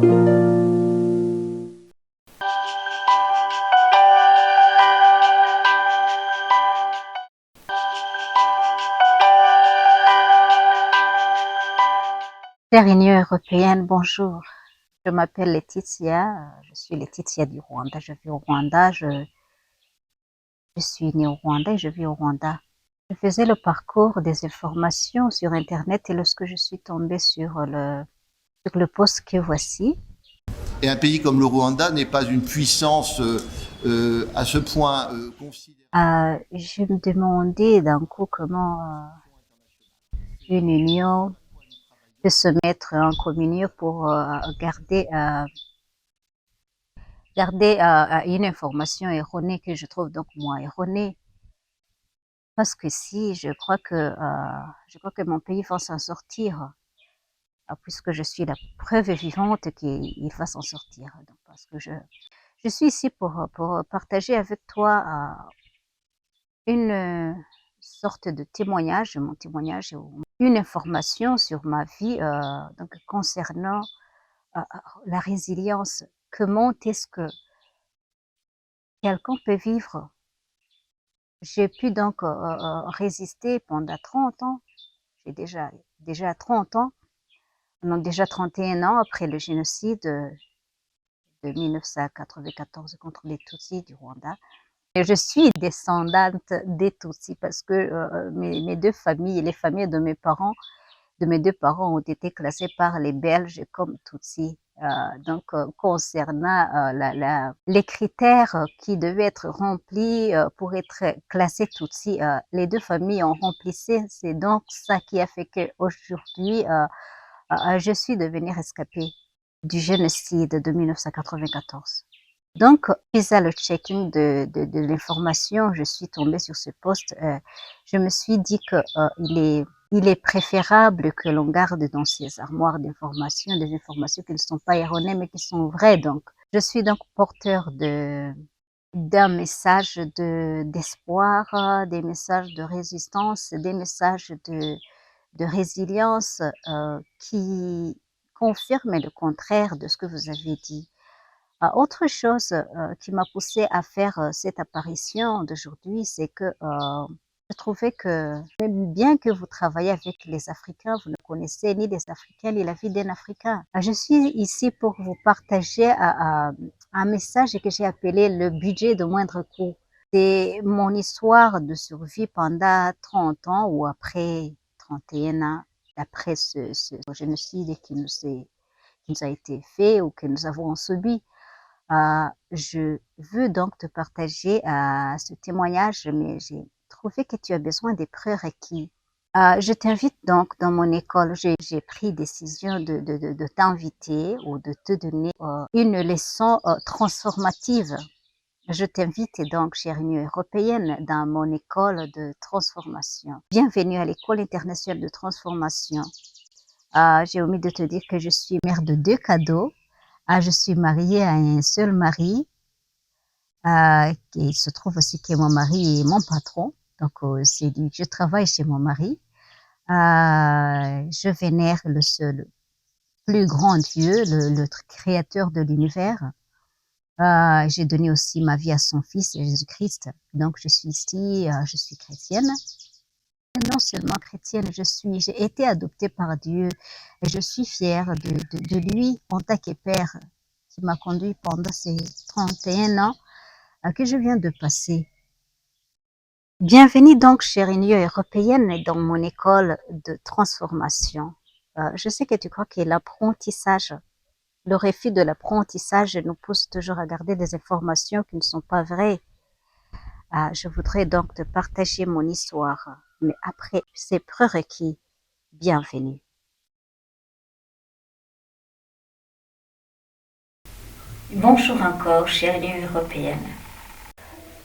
Chère Union européenne, bonjour. Je m'appelle Laetitia, je suis Laetitia du Rwanda. Je vis au Rwanda, je suis née au Rwanda et je vis au Rwanda. Je faisais le parcours des informations sur Internet et lorsque je suis tombée sur le post que voici. Et un pays comme le Rwanda n'est pas une puissance à ce point considérable. Je me demandais d'un coup comment une union peut se mettre en communion pour garder une information erronée que je trouve donc moi erronée. Parce que si, je crois que mon pays va s'en sortir, puisque je suis la preuve vivante qu'il va s'en sortir. Donc, parce que je suis ici pour partager avec toi une sorte de témoignage, mon témoignage, une information sur ma vie donc concernant la résilience. Comment est-ce que quelqu'un peut vivre? J'ai pu donc résister pendant 30 ans. J'ai déjà 30 ans, non, déjà 31 ans après le génocide de 1994 contre les Tutsis du Rwanda. Et je suis descendante des Tutsis parce que mes deux familles, les familles de mes deux parents ont été classées par les Belges comme Tutsis. Donc, concernant les critères qui devaient être remplis pour être classés Tutsis, les deux familles ont rempli. C'est donc ça qui a fait qu'aujourd'hui, je suis devenue rescapée du génocide de 1994. Donc, suite à le checking de l'information, je suis tombée sur ce post. Je me suis dit que il est préférable que l'on garde dans ses armoires d'informations des informations qui ne sont pas erronées mais qui sont vraies. Donc, je suis donc porteur d'un message d'espoir, des messages de résistance, des messages de résilience qui confirment le contraire de ce que vous avez dit. Autre chose qui m'a poussée à faire cette apparition d'aujourd'hui, c'est que je trouvais que même bien que vous travaillez avec les Africains, vous ne connaissez ni les Africains ni la vie d'un Africain. Je suis ici pour vous partager un message que j'ai appelé le budget de moindre coût. C'est mon histoire de survie pendant 30 ans ou après 31 ans, après ce génocide qui nous a été fait ou que nous avons subi. Je veux donc te partager ce témoignage, mais j'ai trouvé que tu as besoin des prérequis. Je t'invite donc dans mon école. J'ai pris décision de t'inviter ou de te donner une leçon transformative. Je t'invite donc, chère Union européenne, dans mon école de transformation. Bienvenue à l'école internationale de transformation. J'ai omis de te dire que je suis mère de 2 cadeaux. Je suis mariée à un seul mari. Il se trouve aussi que mon mari est mon patron. Donc, je travaille chez mon mari. Je vénère le seul, plus grand Dieu, le créateur de l'univers. J'ai donné aussi ma vie à son fils, Jésus-Christ. Donc, je suis ici, je suis chrétienne. Non seulement chrétienne, j'ai été adoptée par Dieu et je suis fière de lui en tant que père qui m'a conduit pendant ces 31 ans que je viens de passer. Bienvenue donc, chère Union européenne, dans mon école de transformation. Je sais que tu crois que l'apprentissage, le refus de l'apprentissage nous pousse toujours à garder des informations qui ne sont pas vraies. Je voudrais donc te partager mon histoire, mais après ces prérequis, bienvenue. Bonjour encore, chère Union européenne.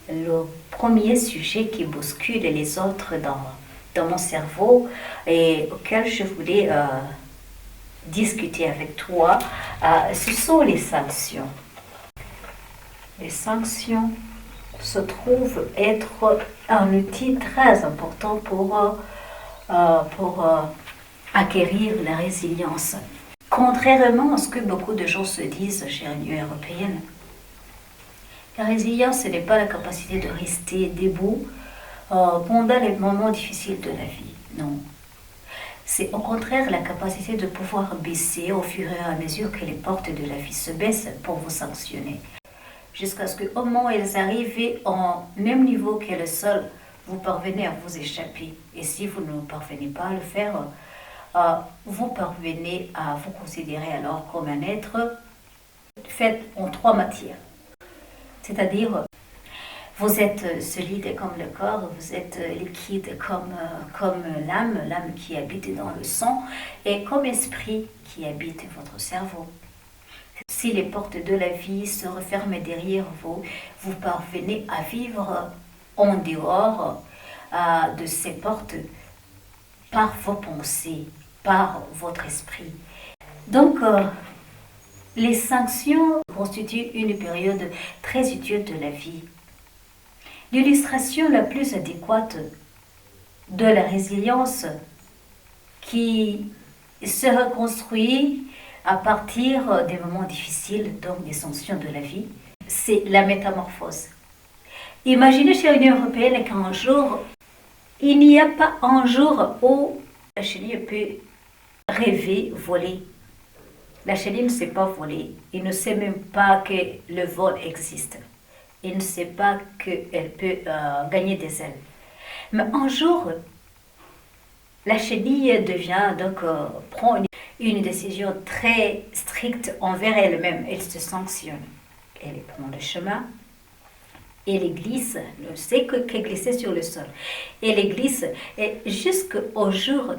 Le premier sujet qui bouscule les autres dans mon cerveau et auquel je voulais discuter avec toi, ce sont les sanctions. Les sanctions se trouvent être un outil très important pour acquérir la résilience. Contrairement à ce que beaucoup de gens se disent chez l'Union européenne, la résilience, ce n'est pas la capacité de rester debout pendant les moments difficiles de la vie, non. C'est au contraire la capacité de pouvoir baisser au fur et à mesure que les portes de la vie se baissent pour vous sanctionner. Jusqu'à ce qu'au moment où elles arrivent au même niveau que le sol, vous parvenez à vous échapper. Et si vous ne parvenez pas à le faire, vous parvenez à vous considérer alors comme un être fait en 3 matières. C'est-à-dire, vous êtes solide comme le corps, vous êtes liquide comme l'âme qui habite dans le sang, et comme esprit qui habite votre cerveau. Si les portes de la vie se referment derrière vous, vous parvenez à vivre en dehors de ces portes par vos pensées, par votre esprit. Donc, les sanctions constituent une période très utile de la vie. L'illustration la plus adéquate de la résilience qui se reconstruit à partir des moments difficiles, donc des sanctions de la vie, c'est la métamorphose. Imaginez chez l'Union européenne qu'un jour, il n'y a pas un jour où la chenille peut rêver, voler. La chenille ne sait pas voler. Il ne sait même pas que le vol existe. Il ne sait pas qu'elle peut gagner des ailes. Mais un jour, la chenille prend une décision très stricte envers elle-même. Elle se sanctionne. Elle prend le chemin. Elle glisse, ne sait que glisser sur le sol. Elle glisse jusqu'au jour,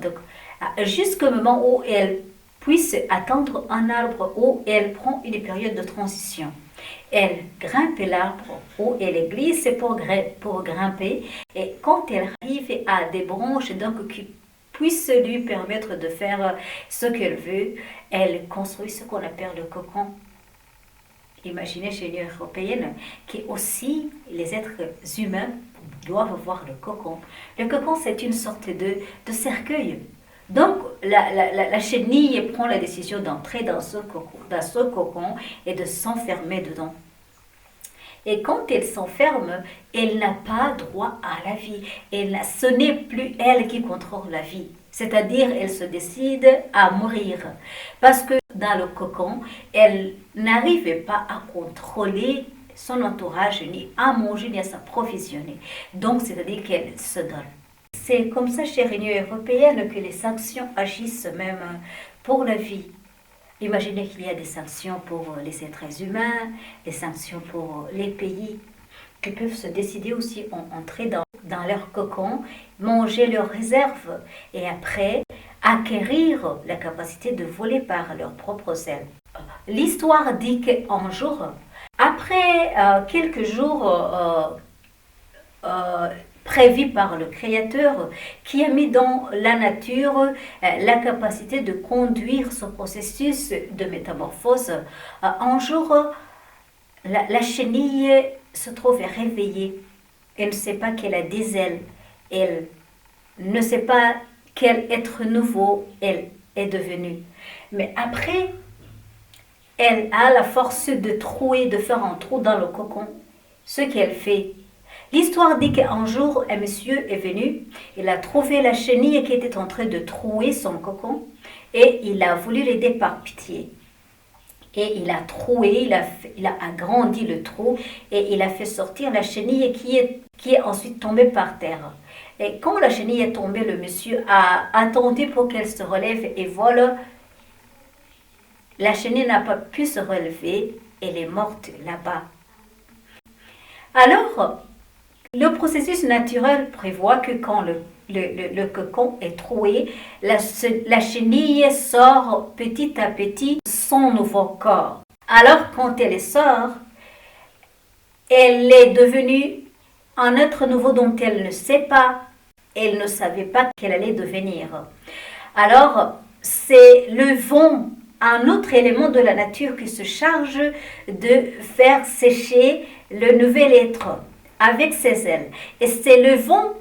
jusqu'au moment où elle puisse atteindre un arbre où elle prend une période de transition. Elle grimpe l'arbre où elle glisse pour grimper, et quand elle arrive à des branches qui puissent lui permettre de faire ce qu'elle veut, elle construit ce qu'on appelle le cocon. Imaginez chez l'Union européenne que aussi les êtres humains doivent voir le cocon. Le cocon, c'est une sorte de cercueil. Donc, la chenille prend la décision d'entrer dans ce cocon et de s'enfermer dedans. Et quand elle s'enferme, elle n'a pas droit à la vie. Ce n'est plus elle qui contrôle la vie. C'est-à-dire, elle se décide à mourir. Parce que dans le cocon, elle n'arrive pas à contrôler son entourage, ni à manger, ni à s'approvisionner. Donc, c'est-à-dire qu'elle se donne. C'est comme ça chez l'Union européenne que les sanctions agissent même pour la vie. Imaginez qu'il y a des sanctions pour les êtres humains, des sanctions pour les pays qui peuvent se décider aussi à entrer dans leur cocon, manger leurs réserves et après acquérir la capacité de voler par leurs propres ailes. L'histoire dit qu'un jour, après quelques jours prévu par le Créateur, qui a mis dans la nature la capacité de conduire ce processus de métamorphose. Un jour, la chenille se trouve réveillée. Elle ne sait pas qu'elle a des ailes. Elle ne sait pas quel être nouveau elle est devenue. Mais après, elle a la force de trouer, de faire un trou dans le cocon. Ce qu'elle fait. L'histoire dit qu'un jour, un monsieur est venu, il a trouvé la chenille qui était en train de trouer son cocon et il a voulu l'aider par pitié. Et il a troué, il a agrandi le trou et il a fait sortir la chenille qui est ensuite tombée par terre. Et quand la chenille est tombée, le monsieur a attendu pour qu'elle se relève et voilà, la chenille n'a pas pu se relever, elle est morte là-bas. Alors, le processus naturel prévoit que quand le cocon est troué, la chenille sort petit à petit son nouveau corps. Alors quand elle sort, elle est devenue un être nouveau dont elle ne sait pas, elle ne savait pas qu'elle allait devenir. Alors c'est le vent, un autre élément de la nature qui se charge de faire sécher le nouvel être avec ses ailes. Et c'est le vent,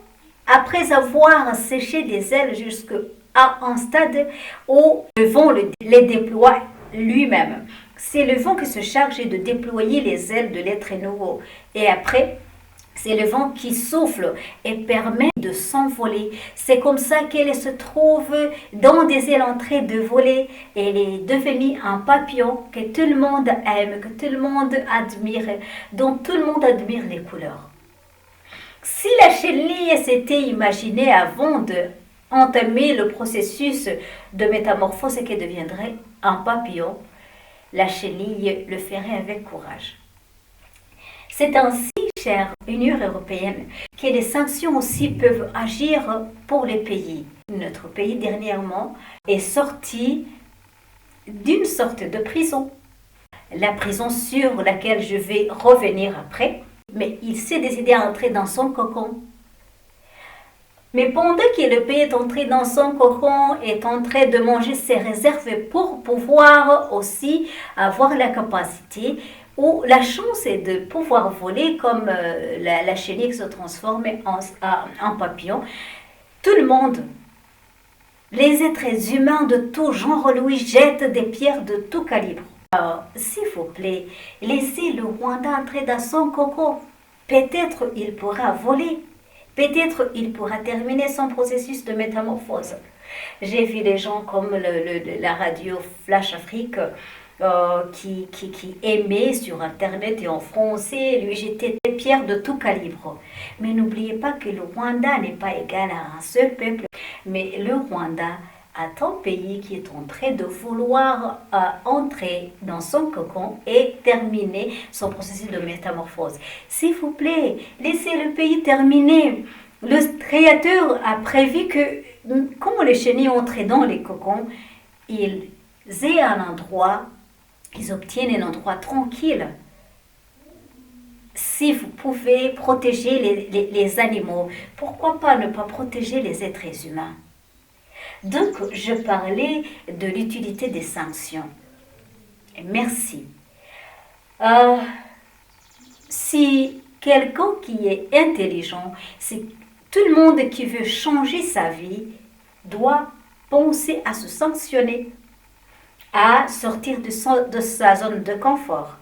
après avoir séché des ailes jusqu'à à un stade où le vent les déploie lui-même. C'est le vent qui se charge de déployer les ailes de l'être nouveau. Et après, c'est le vent qui souffle et permet de s'envoler. C'est comme ça qu'elle se trouve dans des ailes en train de voler. Elle est devenue un papillon que tout le monde aime, que tout le monde admire, dont tout le monde admire les couleurs. Si la chenille s'était imaginée avant d'entamer le processus de métamorphose qui deviendrait un papillon, la chenille le ferait avec courage. C'est ainsi, chère Union européenne, que les sanctions aussi peuvent agir pour les pays. Notre pays, dernièrement, est sorti d'une sorte de prison. La prison sur laquelle je vais revenir après, mais il s'est décidé à entrer dans son cocon. Mais pendant que le pays est entré dans son cocon, est en train de manger ses réserves pour pouvoir aussi avoir la capacité ou la chance est de pouvoir voler comme la chenille se transforme en papillon. Tout le monde, les êtres humains de tout genre, lui jettent des pierres de tout calibre. S'il vous plaît, laissez le Rwanda entrer dans son cocon. Peut-être il pourra voler. Peut-être il pourra terminer son processus de métamorphose. J'ai vu des gens comme la radio Flash Afrique qui aimait sur Internet et en français lui jeter des pierres de tout calibre. Mais n'oubliez pas que le Rwanda n'est pas égal à un seul peuple, mais le Rwanda est un pays qui est en train de vouloir entrer dans son cocon et terminer son processus de métamorphose. S'il vous plaît, laissez le pays terminer. Le créateur a prévu que, quand les chenilles entrent dans les cocons, ils aient un endroit, ils obtiennent un endroit tranquille. Si vous pouvez protéger les animaux, pourquoi pas ne pas protéger les êtres humains? Donc, je parlais de l'utilité des sanctions. Merci. Si quelqu'un qui est intelligent, si tout le monde qui veut changer sa vie doit penser à se sanctionner, à sortir de sa zone de confort.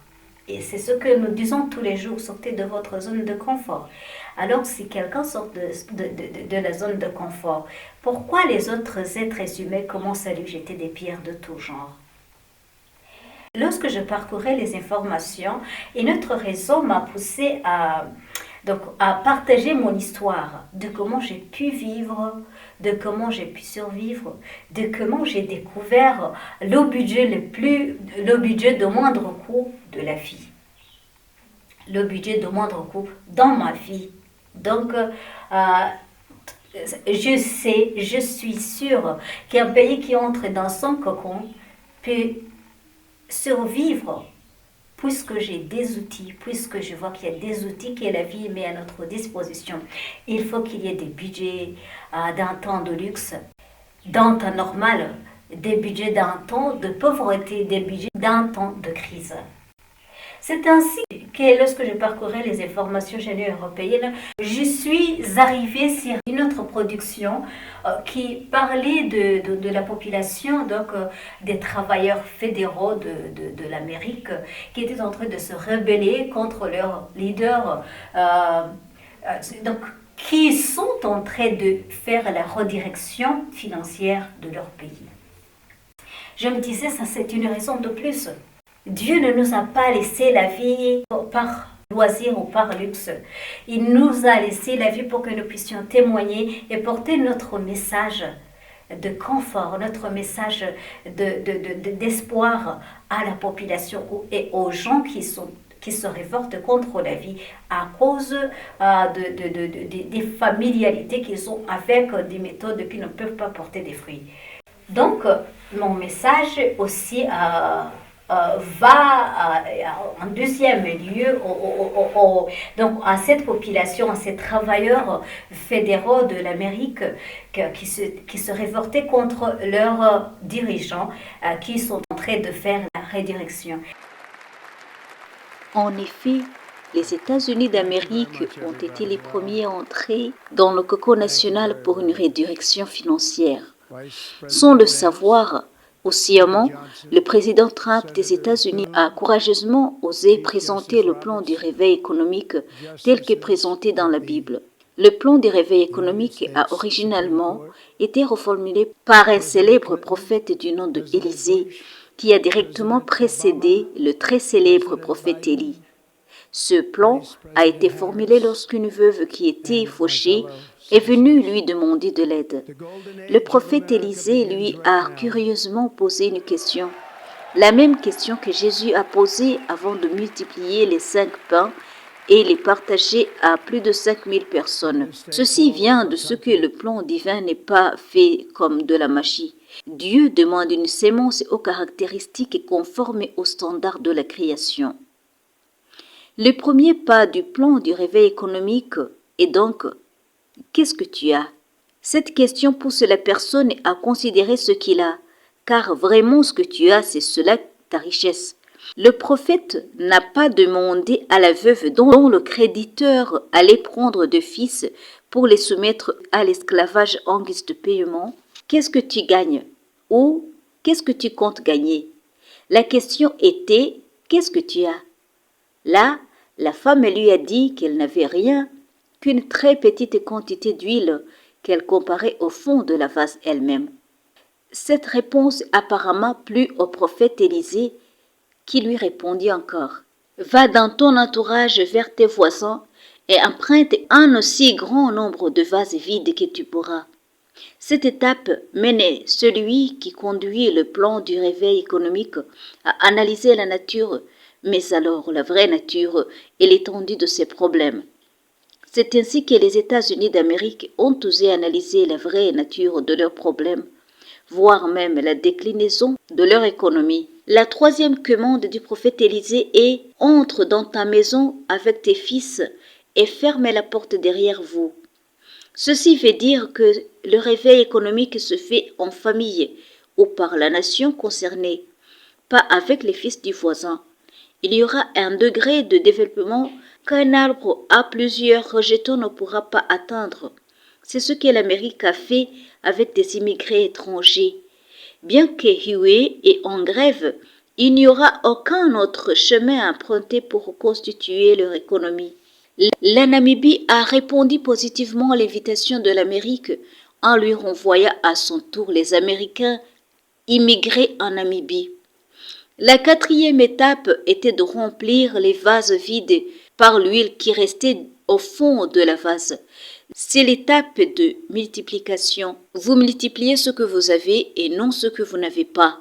Et c'est ce que nous disons tous les jours, sortez de votre zone de confort. Alors si quelqu'un sort de la zone de confort, pourquoi les autres êtres humains commencent à lui jeter des pierres de tout genre? Lorsque je parcourais les informations, et notre réseau m'a poussé à partager mon histoire, de comment j'ai pu vivre, de comment j'ai pu survivre, de comment j'ai découvert le budget de moindre coût de la vie. Le budget de moindre coût dans ma vie. Donc, je suis sûre qu'un pays qui entre dans son cocon peut survivre puisque j'ai des outils, puisque je vois qu'il y a des outils que la vie met à notre disposition. Il faut qu'il y ait des budgets d'un temps de luxe, d'un temps normal, des budgets d'un temps de pauvreté, des budgets d'un temps de crise. C'est ainsi que lorsque je parcourais les informations générales européennes, je suis arrivée sur une autre production qui parlait de la population, donc des travailleurs fédéraux de l'Amérique qui étaient en train de se rebeller contre leurs leaders, donc, qui sont en train de faire la redirection financière de leur pays. Je me disais, ça c'est une raison de plus. Dieu ne nous a pas laissé la vie par loisir ou par luxe. Il nous a laissé la vie pour que nous puissions témoigner et porter notre message de confort, notre message d'espoir à la population et aux gens qui se révoltent contre la vie à cause des familiarités qu'ils ont avec des méthodes qui ne peuvent pas porter des fruits. Donc, mon message aussi va en deuxième lieu donc à cette population, à ces travailleurs fédéraux de l'Amérique qui se révoltaient contre leurs dirigeants qui sont en train de faire la redirection. En effet, les États-Unis d'Amérique ont été les premiers à entrer dans le cocon national pour une redirection financière. Sans le savoir, sciemment, le président Trump des États-Unis a courageusement osé présenter le plan du réveil économique tel que présenté dans la Bible. Le plan du réveil économique a originalement été reformulé par un célèbre prophète du nom de Élisée qui a directement précédé le très célèbre prophète Élie. Ce plan a été formulé lorsqu'une veuve qui était fauchée est venue lui demander de l'aide. Le prophète Élisée lui a curieusement posé une question, la même question que Jésus a posée avant de multiplier les 5 pains et les partager à plus de 5000 personnes. Ceci vient de ce que le plan divin n'est pas fait comme de la magie. Dieu demande une sémence aux caractéristiques conformes aux standards de la création. Le premier pas du plan du réveil économique est donc « Qu'est-ce que tu as ?» Cette question pousse la personne à considérer ce qu'il a, car vraiment ce que tu as, c'est cela ta richesse. Le prophète n'a pas demandé à la veuve dont le créditeur allait prendre de fils pour les soumettre à l'esclavage en guise de paiement « Qu'est-ce que tu gagnes ?» ou « Qu'est-ce que tu comptes gagner ?» La question était « Qu'est-ce que tu as ?» Là, la femme lui a dit qu'elle n'avait rien, qu'une très petite quantité d'huile qu'elle comparait au fond de la vase elle-même. Cette réponse apparemment plut au prophète Élisée, qui lui répondit encore « Va dans ton entourage vers tes voisins et emprunte un aussi grand nombre de vases vides que tu pourras. » Cette étape menait celui qui conduit le plan du réveil économique à analyser la nature, mais alors la vraie nature et l'étendue de ses problèmes. C'est ainsi que les États-Unis d'Amérique ont osé analyser la vraie nature de leurs problèmes, voire même la déclinaison de leur économie. La troisième commande du prophète Élisée est « Entre dans ta maison avec tes fils et ferme la porte derrière vous ». Ceci veut dire que le réveil économique se fait en famille ou par la nation concernée, pas avec les fils du voisin. Il y aura un degré de développement qu'un arbre à plusieurs rejetons ne pourra pas atteindre. C'est ce que l'Amérique a fait avec des immigrés étrangers. Bien que Huey est en grève, il n'y aura aucun autre chemin emprunté pour constituer leur économie. La Namibie a répondu positivement à l'invitation de l'Amérique en lui renvoyant à son tour les Américains immigrés en Namibie. La quatrième étape était de remplir les vases vides par l'huile qui restait au fond de la vase. C'est l'étape de multiplication. Vous multipliez ce que vous avez et non ce que vous n'avez pas.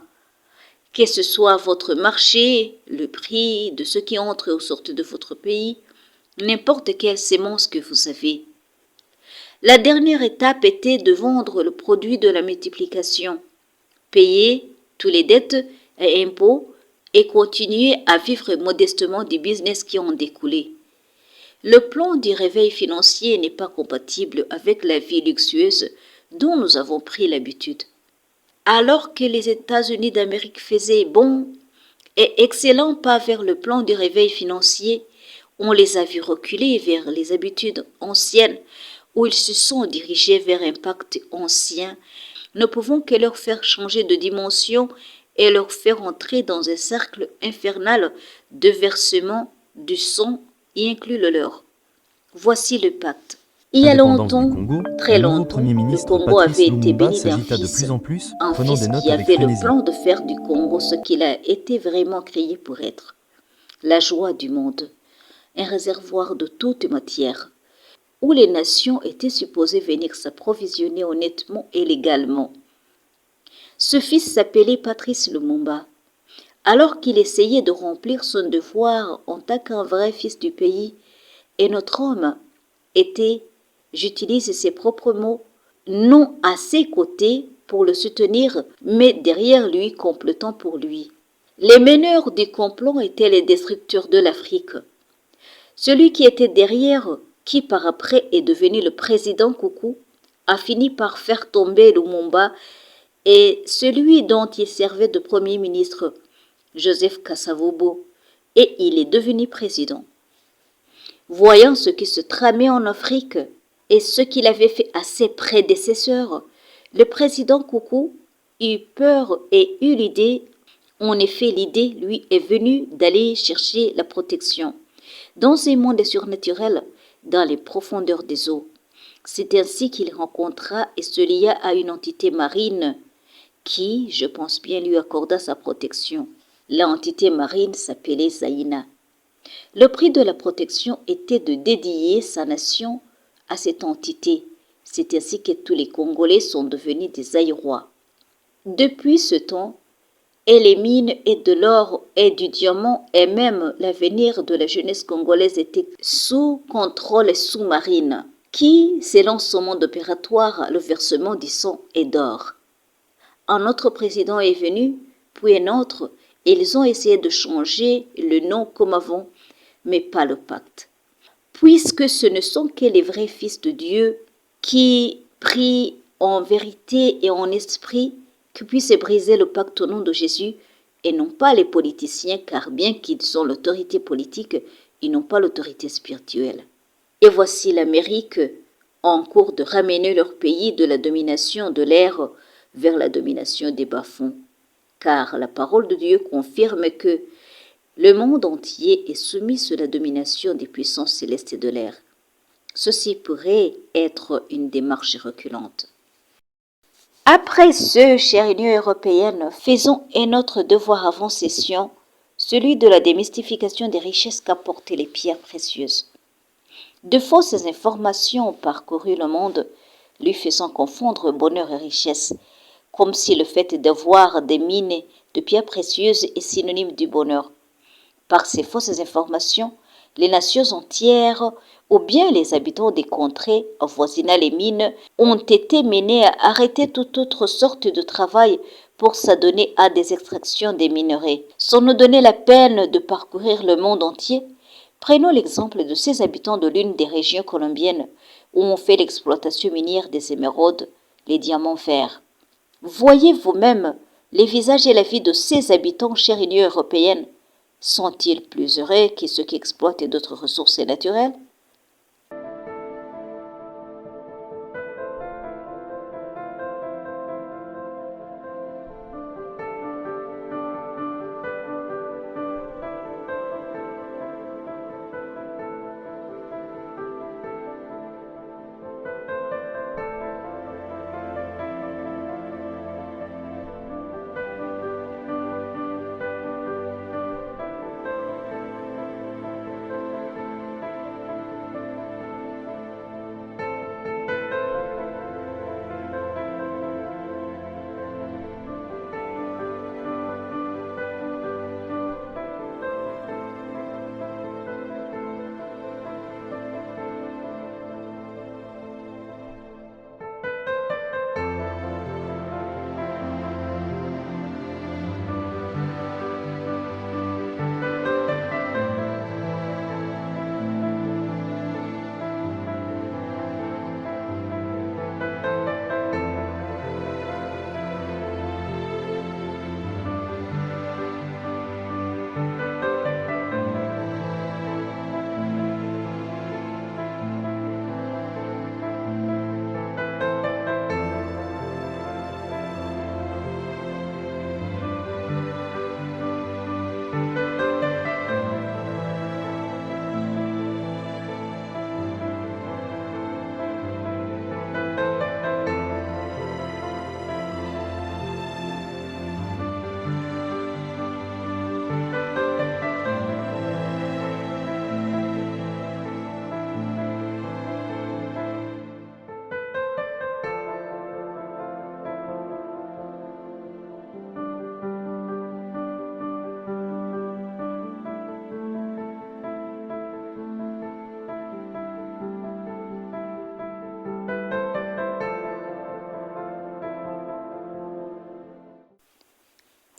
Que ce soit votre marché, le prix de ce qui entre ou sort de votre pays, n'importe quelle sémence que vous avez. La dernière étape était de vendre le produit de la multiplication, payer tous les dettes et impôts et continuer à vivre modestement du business qui en découlait. Le plan du réveil financier n'est pas compatible avec la vie luxueuse dont nous avons pris l'habitude. Alors que les États-Unis d'Amérique faisaient bon et excellent pas vers le plan du réveil financier, on les a vus reculer vers les habitudes anciennes où ils se sont dirigés vers un pacte ancien. Ne pouvons que leur faire changer de dimension et leur faire entrer dans un cercle infernal de versement du sang y inclut le leur. Voici le pacte. Il y a longtemps, très longtemps, le Congo avait été béni d'un fils, un fils qui avait le plan de faire du Congo ce qu'il a été vraiment créé pour être, la joie du monde, un réservoir de toute matière, où les nations étaient supposées venir s'approvisionner honnêtement et légalement. Ce fils s'appelait Patrice Lumumba. Alors qu'il essayait de remplir son devoir en tant qu'un vrai fils du pays, et notre homme était, j'utilise ses propres mots, non à ses côtés pour le soutenir, mais derrière lui complotant pour lui. Les meneurs du complot étaient les destructeurs de l'Afrique. Celui qui était derrière, qui par après est devenu le président Coucou, a fini par faire tomber Lumumba et celui dont il servait de premier ministre, Joseph Kasavubu, et il est devenu président. Voyant ce qui se tramait en Afrique et ce qu'il avait fait à ses prédécesseurs, Le président Coucou eut peur et eut l'idée, en effet l'idée lui est venue d'aller chercher la protection dans un monde surnaturel, dans les profondeurs des eaux. C'est ainsi qu'il rencontra et se lia à une entité marine qui, je pense bien, lui accorda sa protection. L'entité marine s'appelait Zaïna. Le prix de la protection était de dédier sa nation à cette entité. C'est ainsi que tous les Congolais sont devenus des Aïrois. Depuis ce temps, et les mines et de l'or et du diamant et même l'avenir de la jeunesse congolaise était sous contrôle sous-marine, qui, selon son mode opératoire, le versement du sang et d'or. Un autre président est venu, puis un autre, et ils ont essayé de changer le nom comme avant, mais pas le pacte. Puisque ce ne sont que les vrais fils de Dieu qui prient en vérité et en esprit, qui puissent briser le pacte au nom de Jésus, et non pas les politiciens, car bien qu'ils ont l'autorité politique, ils n'ont pas l'autorité spirituelle. Et voici l'Amérique en cours de ramener leur pays de la domination de l'air vers la domination des bas-fonds, car la parole de Dieu confirme que le monde entier est soumis sous la domination des puissances célestes et de l'air. Ceci pourrait être une démarche reculante. Après ce, chère Union européenne, faisons un autre devoir avant session, celui de la démystification des richesses qu'apportent les pierres précieuses. De fausses informations ont parcouru le monde, lui faisant confondre bonheur et richesse, comme si le fait d'avoir des mines de pierres précieuses est synonyme du bonheur. Par ces fausses informations, les nations entières ou bien les habitants des contrées avoisinant les mines ont été menés à arrêter toute autre sorte de travail pour s'adonner à des extractions des minerais. Sans nous donner la peine de parcourir le monde entier, prenons l'exemple de ces habitants de l'une des régions colombiennes où on fait l'exploitation minière des émeraudes, les diamants verts. Voyez vous-même les visages et la vie de ces habitants, chère Union européenne. Sont-ils plus heureux que ceux qui exploitent d'autres ressources naturelles?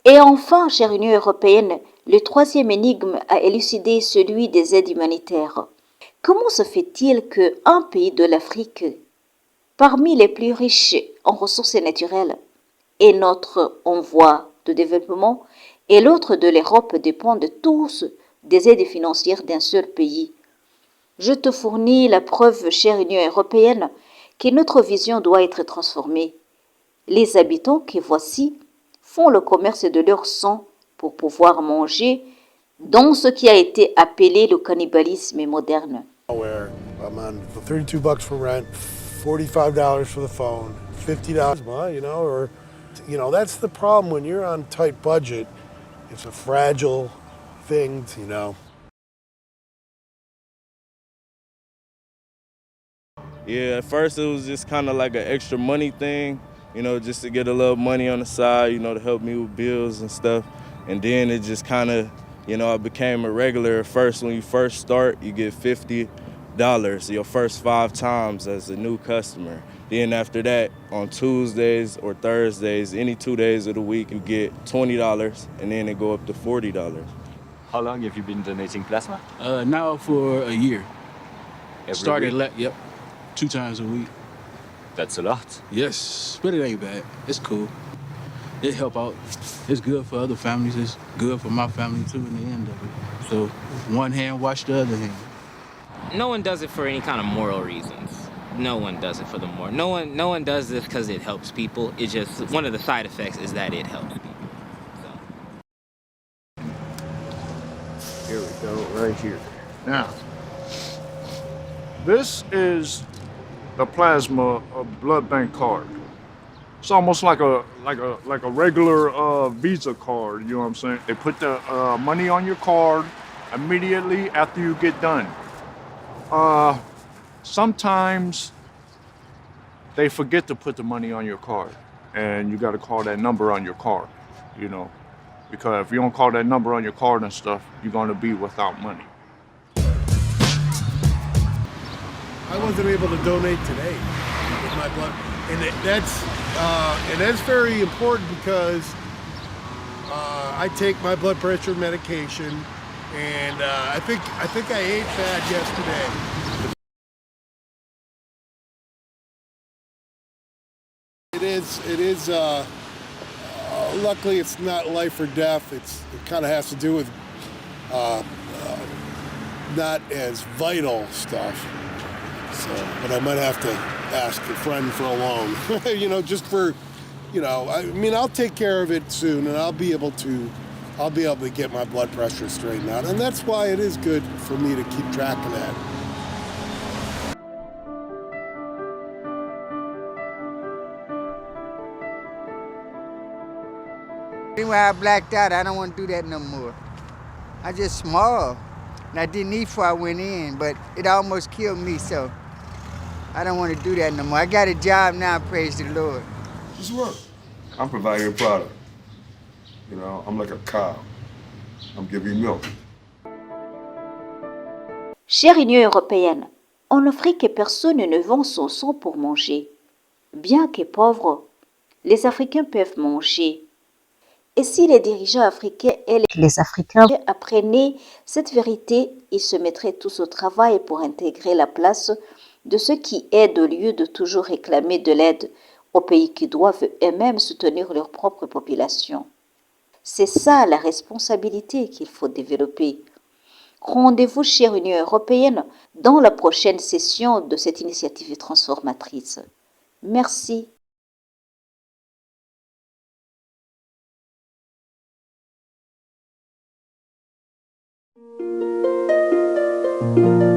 Et enfin, chère Union européenne, le troisième énigme à élucider, celui des aides humanitaires. Comment se fait-il qu'un pays de l'Afrique, parmi les plus riches en ressources naturelles, et notre en voie de développement, et l'autre de l'Europe dépendent tous des aides financières d'un seul pays? Je te fournis la preuve, chère Union européenne, que notre vision doit être transformée. Les habitants que voici font le commerce de leur sang pour pouvoir manger dans ce qui a été appelé le cannibalisme moderne. Where I'm on $32 for rent, $45 for the phone, $50, that's the problem when you're on a tight budget. It's a fragile thing. Yeah, at first it was just kind of like an extra money thing, just to get a little money on the side, to help me with bills and stuff. And then it just kind of, I became a regular. At first, when you first start, you get $50 your first 5 times as a new customer. Then after that, on Tuesdays or Thursdays, any 2 days of the week, you get $20, and then it go up to $40. How long have you been donating plasma? Now for a year. Every week? Yep, 2 times a week. That's a lot. Yes, but it ain't bad. It's cool. It help out. It's good for other families. It's good for my family too in the end of it. So one hand wash the other hand. No one does it for any kind of moral reasons. No one does it for the moral. No one does this because it helps people. It's just one of the side effects is that it helps people. So. Here we go, right here. Now, this is the plasma blood bank card. It's almost like a regular Visa card. You know what I'm saying? They put the money on your card immediately after you get done. Sometimes they forget to put the money on your card, and you got to call that number on your card. Because if you don't call that number on your card and stuff, you're going to be without money. I wasn't able to donate today with my blood, and that's very important because I take my blood pressure medication, and I think I ate bad yesterday. It is. Luckily, it's not life or death. It kind of has to do with not as vital stuff. So, but I might have to ask a friend for a loan, just for, I'll take care of it soon, and I'll be able to get my blood pressure straightened out, and that's why it is good for me to keep track of that. When I blacked out, I don't want to do that no more. I just small, and I didn't eat before I went in, but it almost killed me, so I don't want to do that no more. I got a job now, praise the Lord. Just work. I'm providing a product. I'm like a cow. I'm giving milk. Chère Union européenne, en Afrique, personne ne vend son sang pour manger. Bien que pauvres, les Africains peuvent manger. Et si les dirigeants africains et les Africains apprenaient cette vérité, ils se mettraient tous au travail pour intégrer la place de ceux qui aident au lieu de toujours réclamer de l'aide aux pays qui doivent eux-mêmes soutenir leur propre population. C'est ça la responsabilité qu'il faut développer. Rendez-vous, chère Union européenne, dans la prochaine session de cette initiative transformatrice. Merci. Thank you.